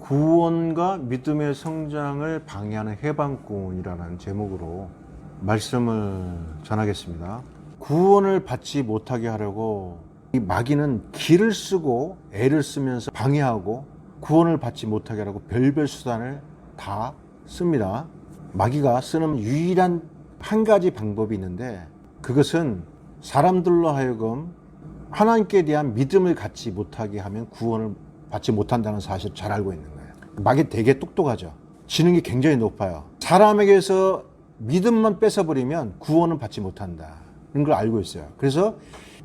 구원과 믿음의 성장을 방해하는 해방꾼이라는 제목으로 말씀을 전하겠습니다. 구원을 받지 못하게 하려고 이 마귀는 기를 쓰고 애를 쓰면서 방해하고 구원을 받지 못하게 하려고 별별 수단을 다 씁니다. 마귀가 쓰는 유일한 한 가지 방법이 있는데, 그것은 사람들로 하여금 하나님께 대한 믿음을 갖지 못하게 하면 구원을 받지 못한다는 사실을 잘 알고 있는 거예요. 마귀 되게 똑똑하죠. 지능이 굉장히 높아요. 사람에게서 믿음만 뺏어버리면 구원은 받지 못한다는 걸 알고 있어요. 그래서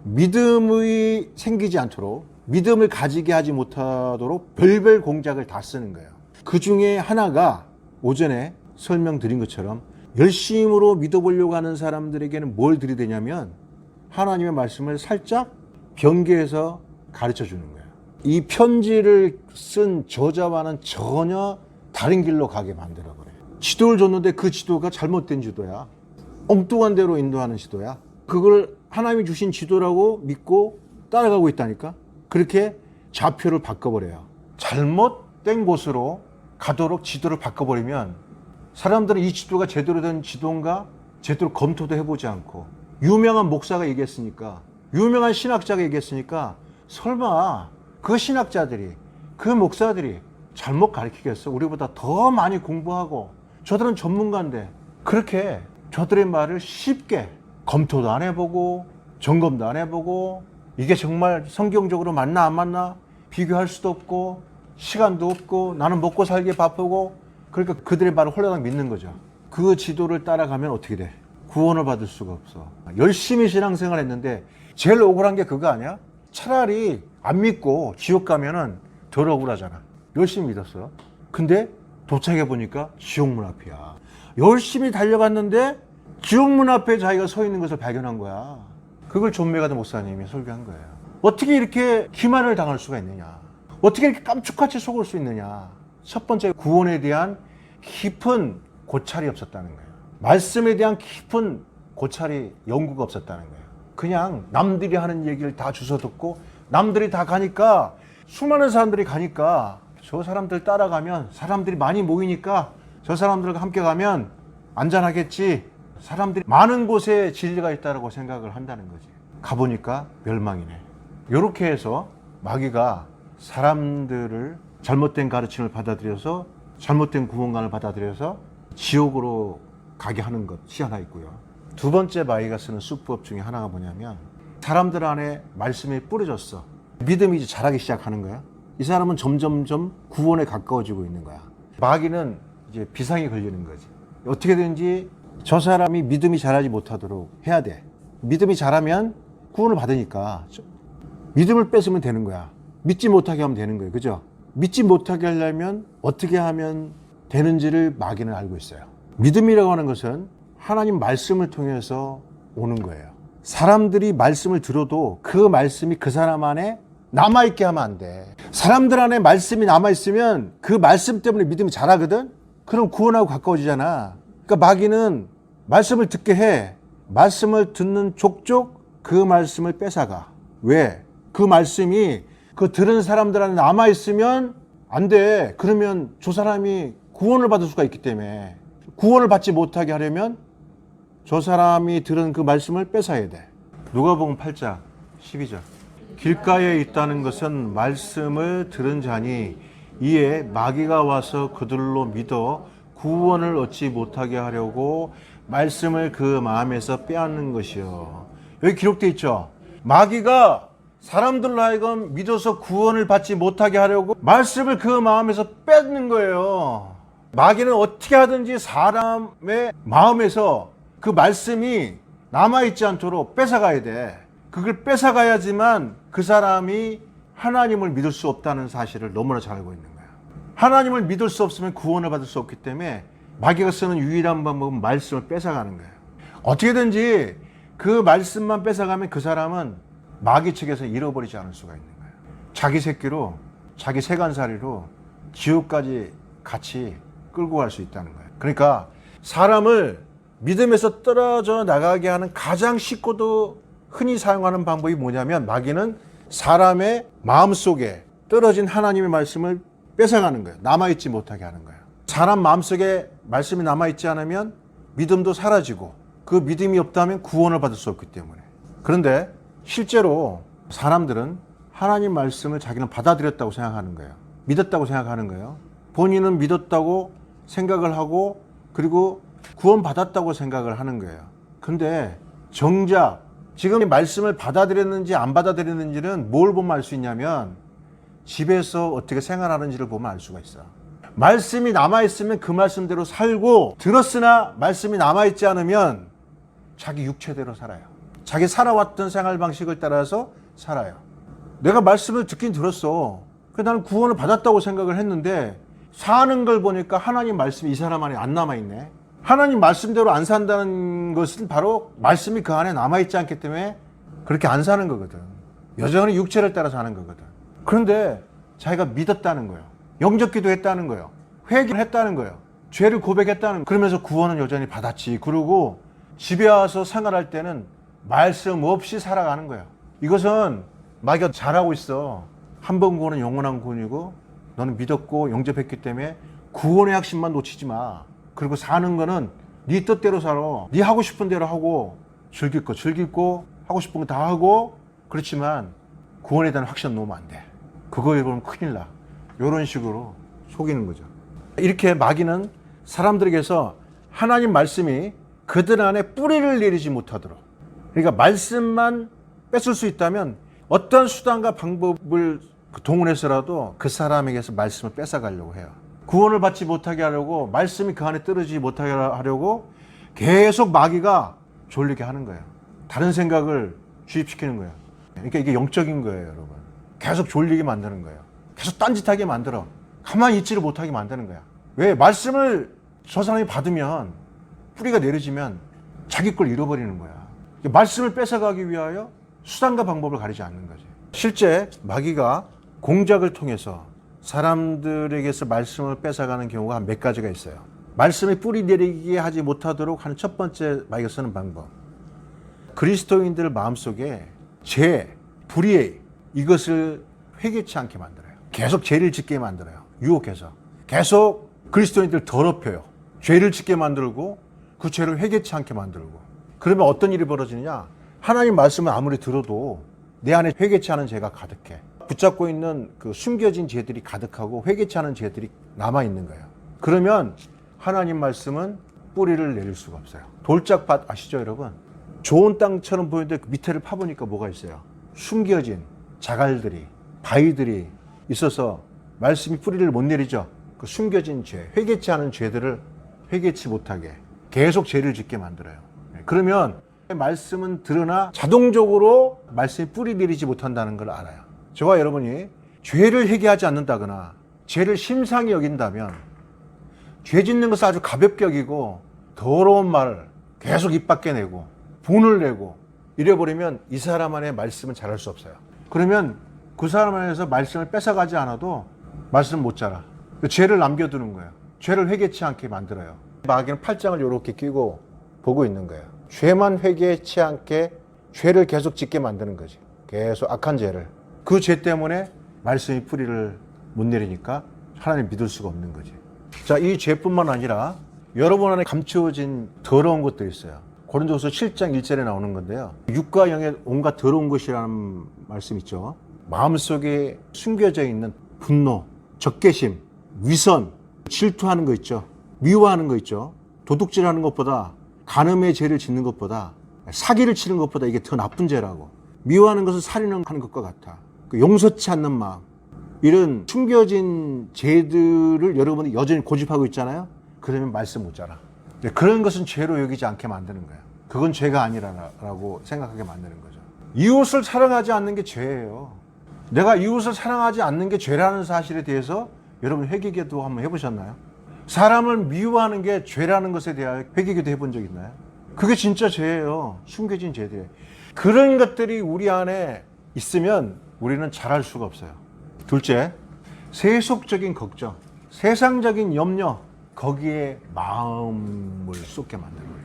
믿음이 생기지 않도록, 믿음을 가지게 하지 못하도록 별별 공작을 다 쓰는 거예요. 그 중에 하나가 오전에 설명드린 것처럼 열심으로 믿어보려고 하는 사람들에게는 뭘 들이대냐면 하나님의 말씀을 살짝 변개해서 가르쳐 주는 거예요. 이 편지를 쓴 저자와는 전혀 다른 길로 가게 만들어버려요. 지도를 줬는데 그 지도가 잘못된 지도야. 엉뚱한 대로 인도하는 지도야. 그걸 하나님이 주신 지도라고 믿고 따라가고 있다니까. 그렇게 좌표를 바꿔버려요. 잘못된 곳으로 가도록 지도를 바꿔버리면 사람들은 이 지도가 제대로 된 지도인가 제대로 검토도 해보지 않고, 유명한 목사가 얘기했으니까, 유명한 신학자가 얘기했으니까 설마 그 신학자들이, 그 목사들이 잘못 가르치겠어? 우리보다 더 많이 공부하고 저들은 전문가인데, 그렇게 저들의 말을 쉽게 검토도 안 해보고 점검도 안 해보고 이게 정말 성경적으로 맞나 안 맞나 비교할 수도 없고 시간도 없고 나는 먹고 살기 바쁘고, 그러니까 그들의 말을 홀라당 믿는 거죠. 그 지도를 따라가면 어떻게 돼? 구원을 받을 수가 없어. 열심히 신앙생활 했는데 제일 억울한 게 그거 아니야? 차라리 안 믿고 지옥 가면은 덜 억울하잖아. 열심히 믿었어. 근데 도착해 보니까 지옥문 앞이야. 열심히 달려갔는데 지옥문 앞에 자기가 서 있는 것을 발견한 거야. 그걸 존 메가드 목사님이 설교한 거예요. 어떻게 이렇게 기만을 당할 수가 있느냐? 어떻게 이렇게 깜짝같이 속을 수 있느냐? 첫 번째, 구원에 대한 깊은 고찰이 없었다는 거예요. 말씀에 대한 깊은 고찰이, 연구가 없었다는 거예요. 그냥 남들이 하는 얘기를 다 주워 듣고 남들이 다 가니까, 수많은 사람들이 가니까 저 사람들 따라가면, 사람들이 많이 모이니까 저 사람들과 함께 가면 안전하겠지, 사람들이 많은 곳에 진리가 있다고 생각을 한다는 거지. 가보니까 멸망이네. 이렇게 해서 마귀가 사람들을 잘못된 가르침을 받아들여서, 잘못된 구원관을 받아들여서 지옥으로 가게 하는 것이 하나 있고요. 두 번째 마귀가 쓰는 수법 중에 하나가 뭐냐면, 사람들 안에 말씀이 뿌려졌어. 믿음이 이제 자라기 시작하는 거야. 이 사람은 점점점 구원에 가까워지고 있는 거야. 마귀는 이제 비상이 걸리는 거지. 어떻게든지 저 사람이 믿음이 자라지 못하도록 해야 돼. 믿음이 자라면 구원을 받으니까 믿음을 뺏으면 되는 거야. 믿지 못하게 하면 되는 거예요. 그죠? 믿지 못하게 하려면 어떻게 하면 되는지를 마귀는 알고 있어요. 믿음이라고 하는 것은 하나님 말씀을 통해서 오는 거예요. 사람들이 말씀을 들어도 그 말씀이 그 사람 안에 남아있게 하면 안 돼. 사람들 안에 말씀이 남아있으면 그 말씀 때문에 믿음이 자라거든? 그럼 구원하고 가까워지잖아. 그러니까 마귀는 말씀을 듣게 해. 말씀을 듣는 족족 그 말씀을 뺏어가. 왜? 그 말씀이 그 들은 사람들 안에 남아있으면 안 돼. 그러면 저 사람이 구원을 받을 수가 있기 때문에, 구원을 받지 못하게 하려면 저 사람이 들은 그 말씀을 뺏어야 돼. 누가복음 8장 12절. 길가에 있다는 것은 말씀을 들은 자니 이에 마귀가 와서 그들로 믿어 구원을 얻지 못하게 하려고 말씀을 그 마음에서 빼앗는 것이요. 여기 기록되어 있죠. 마귀가 사람들로 하여금 믿어서 구원을 받지 못하게 하려고 말씀을 그 마음에서 뺏는 거예요. 마귀는 어떻게 하든지 사람의 마음에서 그 말씀이 남아있지 않도록 뺏어가야 돼. 그걸 뺏어가야지만 그 사람이 하나님을 믿을 수 없다는 사실을 너무나 잘 알고 있는 거야. 하나님을 믿을 수 없으면 구원을 받을 수 없기 때문에 마귀가 쓰는 유일한 방법은 말씀을 뺏어가는 거예요. 어떻게든지 그 말씀만 뺏어가면 그 사람은 마귀 측에서 잃어버리지 않을 수가 있는 거예요. 자기 새끼로, 자기 세간살이로 지옥까지 같이 끌고 갈 수 있다는 거예요. 그러니까 사람을 믿음에서 떨어져 나가게 하는 가장 쉽고도 흔히 사용하는 방법이 뭐냐면, 마귀는 사람의 마음속에 떨어진 하나님의 말씀을 뺏어가는 거예요. 남아있지 못하게 하는 거예요. 사람 마음속에 말씀이 남아있지 않으면 믿음도 사라지고 그 믿음이 없다면 구원을 받을 수 없기 때문에. 그런데 실제로 사람들은 하나님 말씀을 자기는 받아들였다고 생각하는 거예요. 믿었다고 생각하는 거예요. 본인은 믿었다고 생각을 하고 그리고 구원받았다고 생각을 하는 거예요. 근데 정작 지금 이 말씀을 받아들였는지 안 받아들였는지는 뭘 보면 알 수 있냐면 집에서 어떻게 생활하는지를 보면 알 수가 있어. 말씀이 남아있으면 그 말씀대로 살고, 들었으나 말씀이 남아있지 않으면 자기 육체대로 살아요. 자기 살아왔던 생활 방식을 따라서 살아요. 내가 말씀을 듣긴 들었어. 나는 구원을 받았다고 생각을 했는데 사는 걸 보니까 하나님 말씀이 이 사람 안에 안 남아있네. 하나님 말씀대로 안 산다는 것은 바로 말씀이 그 안에 남아있지 않기 때문에 그렇게 안 사는 거거든. 여전히 육체를 따라 사는 거거든. 그런데 자기가 믿었다는 거예요. 영접 기도했다는 거예요. 회개를 했다는 거예요. 죄를 고백했다는 거예요. 그러면서 구원은 여전히 받았지. 그러고 집에 와서 생활할 때는 말씀 없이 살아가는 거예요. 이것은 마귀가 잘하고 있어. 한 번 구원은 영원한 구원이고 너는 믿었고 영접했기 때문에 구원의 핵심만 놓치지 마. 그리고 사는 거는 네 뜻대로 살아. 네 하고 싶은 대로 하고 즐길 거 즐기고 하고 싶은 거 다 하고. 그렇지만 구원에 대한 확신 놓으면 안 돼. 그거 여러분 큰일 나. 이런 식으로 속이는 거죠. 이렇게 마귀는 사람들에게서 하나님 말씀이 그들 안에 뿌리를 내리지 못하도록, 그러니까 말씀만 뺏을 수 있다면 어떤 수단과 방법을 동원해서라도 그 사람에게서 말씀을 뺏어가려고 해요. 구원을 받지 못하게 하려고, 말씀이 그 안에 떨어지지 못하게 하려고 계속 마귀가 졸리게 하는 거예요. 다른 생각을 주입시키는 거예요. 그러니까 이게 영적인 거예요, 여러분. 계속 졸리게 만드는 거예요. 계속 딴짓하게 만들어. 가만히 있지를 못하게 만드는 거야. 왜? 말씀을 저 사람이 받으면 뿌리가 내려지면 자기 걸 잃어버리는 거야. 말씀을 뺏어가기 위하여 수단과 방법을 가리지 않는 거지. 실제 마귀가 공작을 통해서 사람들에게서 말씀을 뺏어가는 경우가 한 몇 가지가 있어요. 말씀이 뿌리 내리게 하지 못하도록 하는 첫 번째 마귀가 쓰는 방법. 그리스도인들 마음속에 죄, 불의의 이것을 회개치 않게 만들어요. 계속 죄를 짓게 만들어요. 유혹해서. 계속 그리스도인들 더럽혀요. 죄를 짓게 만들고 그 죄를 회개치 않게 만들고. 그러면 어떤 일이 벌어지느냐? 하나님 말씀을 아무리 들어도 내 안에 회개치 않은 죄가 가득해. 붙잡고 있는 그 숨겨진 죄들이 가득하고 회개치 않은 죄들이 남아있는 거예요. 그러면 하나님 말씀은 뿌리를 내릴 수가 없어요. 돌짝밭 아시죠, 여러분? 좋은 땅처럼 보이는데 그 밑에를 파보니까 뭐가 있어요? 숨겨진 자갈들이, 바위들이 있어서 말씀이 뿌리를 못 내리죠. 그 숨겨진 죄, 회개치 않은 죄들을 회개치 못하게 계속 죄를 짓게 만들어요. 그러면 말씀은 드러나 자동적으로 말씀이 뿌리 내리지 못한다는 걸 알아요. 저와 여러분이 죄를 회개하지 않는다거나 죄를 심상히 여긴다면 죄 짓는 것을 아주 가볍게 여기고 더러운 말을 계속 입 밖에 내고 분을 내고 이래버리면 이 사람 안에 말씀은 잘할 수 없어요. 그러면 그 사람 안에서 말씀을 뺏어가지 않아도 말씀을 못 자라. 죄를 남겨두는 거예요. 죄를 회개치 않게 만들어요. 마귀는 팔짱을 이렇게 끼고 보고 있는 거예요. 죄만 회개치 않게 죄를 계속 짓게 만드는 거지. 계속 악한 죄를. 그 죄 때문에 말씀이 뿌리를 못 내리니까 하나님 믿을 수가 없는 거지. 자, 이 죄뿐만 아니라 여러분 안에 감추어진 더러운 것들이 있어요. 고린도후서 7장 1절에 나오는 건데요. 육과 영의 온갖 더러운 것이라는 말씀 있죠. 마음속에 숨겨져 있는 분노, 적개심, 위선, 질투하는 거 있죠. 미워하는 거 있죠. 도둑질하는 것보다, 간음의 죄를 짓는 것보다, 사기를 치는 것보다 이게 더 나쁜 죄라고. 미워하는 것은 살인하는 것과 같아. 용서치 않는 마음, 이런 숨겨진 죄들을 여러분이 여전히 고집하고 있잖아요. 그러면 말씀 못 자라. 그런 것은 죄로 여기지 않게 만드는 거예요. 그건 죄가 아니라고 생각하게 만드는 거죠. 이웃을 사랑하지 않는 게 죄예요. 내가 이웃을 사랑하지 않는 게 죄라는 사실에 대해서 여러분 회개기도 한번 해보셨나요? 사람을 미워하는 게 죄라는 것에 대하여 회개기도 해본 적 있나요? 그게 진짜 죄예요. 숨겨진 죄들이에요. 그런 것들이 우리 안에 있으면 우리는 잘할 수가 없어요. 둘째, 세속적인 걱정, 세상적인 염려, 거기에 마음을 쏟게 만드는 거예요.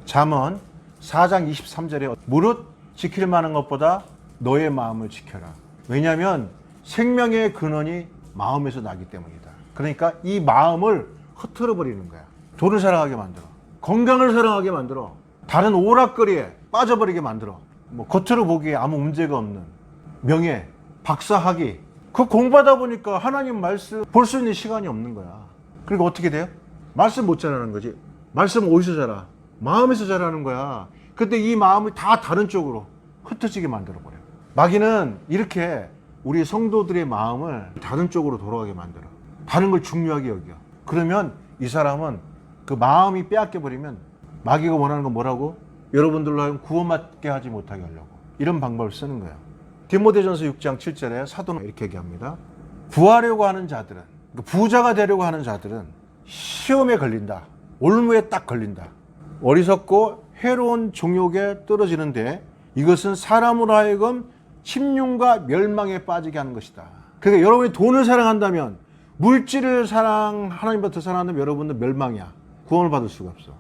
잠언 4장 23절에 무릇 지킬 만한 것보다 너의 마음을 지켜라. 왜냐하면 생명의 근원이 마음에서 나기 때문이다. 그러니까 이 마음을 흐트러 버리는 거야. 돈을 사랑하게 만들어. 건강을 사랑하게 만들어. 다른 오락거리에 빠져버리게 만들어. 뭐 겉으로 보기에 아무 문제가 없는 명예, 박사학위. 그 공부하다 보니까 하나님 말씀 볼 수 있는 시간이 없는 거야. 그러니까 어떻게 돼요? 말씀 못 잘하는 거지. 말씀 어디서 자라? 마음에서 자라는 거야. 근데 이 마음이 다 다른 쪽으로 흩어지게 만들어버려요. 마귀는 이렇게 우리 성도들의 마음을 다른 쪽으로 돌아가게 만들어. 다른 걸 중요하게 여겨. 그러면 이 사람은 그 마음이 빼앗겨버리면 마귀가 원하는 건 뭐라고? 여러분들로 하여금 구원받게 하지 못하게 하려고. 이런 방법을 쓰는 거예요. 디모데전서 6장 7절에 사도는 이렇게 얘기합니다. 구하려고 하는 자들은, 부자가 되려고 하는 자들은 시험에 걸린다. 올무에 딱 걸린다. 어리석고 해로운 종욕에 떨어지는데 이것은 사람으로 하여금 침륜과 멸망에 빠지게 하는 것이다. 그러니까 여러분이 돈을 사랑한다면, 물질을 하나님부터 사랑한다면 여러분은 멸망이야. 구원을 받을 수가 없어.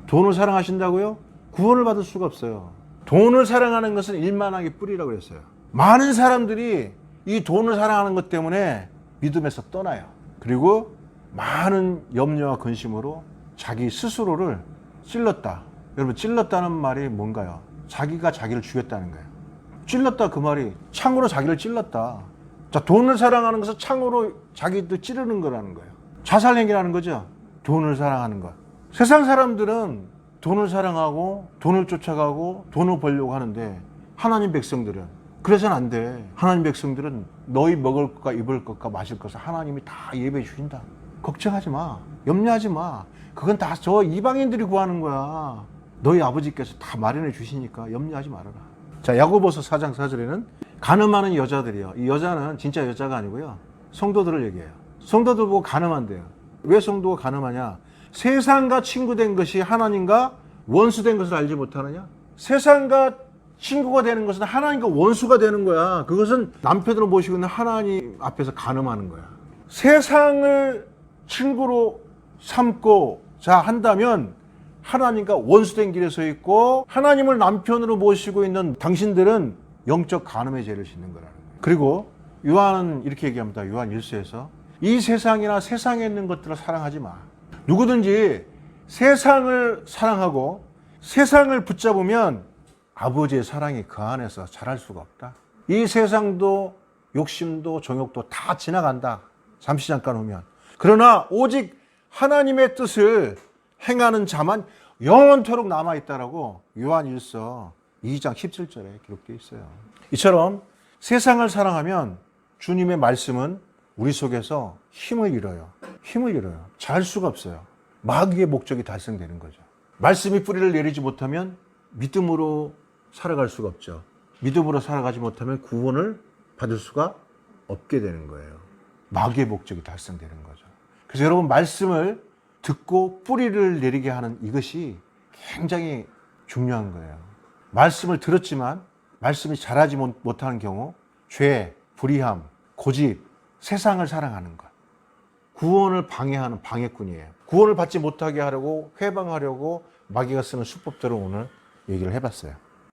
돈을 사랑하신다고요? 구원을 받을 수가 없어요. 돈을 사랑하는 것은 일만하게 뿌리라고 했어요. 많은 사람들이 이 돈을 사랑하는 것 때문에 믿음에서 떠나요. 그리고 많은 염려와 근심으로 자기 스스로를 찔렀다. 여러분, 찔렀다는 말이 뭔가요? 자기가 자기를 죽였다는 거예요. 찔렀다, 그 말이 창으로 자기를 찔렀다. 자, 돈을 사랑하는 것은 창으로 자기도 찌르는 거라는 거예요. 자살행위라는 거죠. 돈을 사랑하는 것. 세상 사람들은 돈을 사랑하고 돈을 쫓아가고 돈을 벌려고 하는데, 하나님 백성들은 그래서는 안 돼. 하나님 백성들은 너희 먹을 것과 입을 것과 마실 것을 하나님이 다 예배해 주신다. 걱정하지 마. 염려하지 마. 그건 다 저 이방인들이 구하는 거야. 너희 아버지께서 다 마련해 주시니까 염려하지 말아라. 자, 야고보서 4장 4절에는 가늠하는 여자들이요. 이 여자는 진짜 여자가 아니고요. 성도들을 얘기해요. 성도들 보고 가늠한대요. 왜 성도가 가늠하냐? 세상과 친구된 것이 하나님과 원수된 것을 알지 못하느냐? 세상과 친구가 되는 것은 하나님과 원수가 되는 거야. 그것은 남편으로 모시고 있는 하나님 앞에서 가늠하는 거야. 세상을 친구로 삼고 한다면 하나님과 원수된 길에 서 있고, 하나님을 남편으로 모시고 있는 당신들은 영적 간음의 죄를 짓는 거라는 거예요. 그리고 요한은 이렇게 얘기합니다. 요한 1서에서 이 세상이나 세상에 있는 것들을 사랑하지 마. 누구든지 세상을 사랑하고 세상을 붙잡으면 아버지의 사랑이 그 안에서 자랄 수가 없다. 이 세상도 욕심도 정욕도 다 지나간다. 잠시 잠깐 오면. 그러나 오직 하나님의 뜻을 행하는 자만 영원토록 남아있다라고 요한 1서 2장 17절에 기록되어 있어요. 이처럼 세상을 사랑하면 주님의 말씀은 우리 속에서 힘을 잃어요. 힘을 잃어요. 잘 수가 없어요. 마귀의 목적이 달성되는 거죠. 말씀이 뿌리를 내리지 못하면 믿음으로 살아갈 수가 없죠. 믿음으로 살아가지 못하면 구원을 받을 수가 없게 되는 거예요. 마귀의 목적이 달성되는 거죠. 그래서 여러분, 말씀을 듣고 뿌리를 내리게 하는 이것이 굉장히 중요한 거예요. 말씀을 들었지만 말씀이 자라지 못하는 경우, 죄, 불의함, 고집, 세상을 사랑하는 것, 구원을 방해하는 방해꾼이에요. 구원을 받지 못하게 하려고, 회방하려고 마귀가 쓰는 수법들을 오늘 얘기를 해봤어요.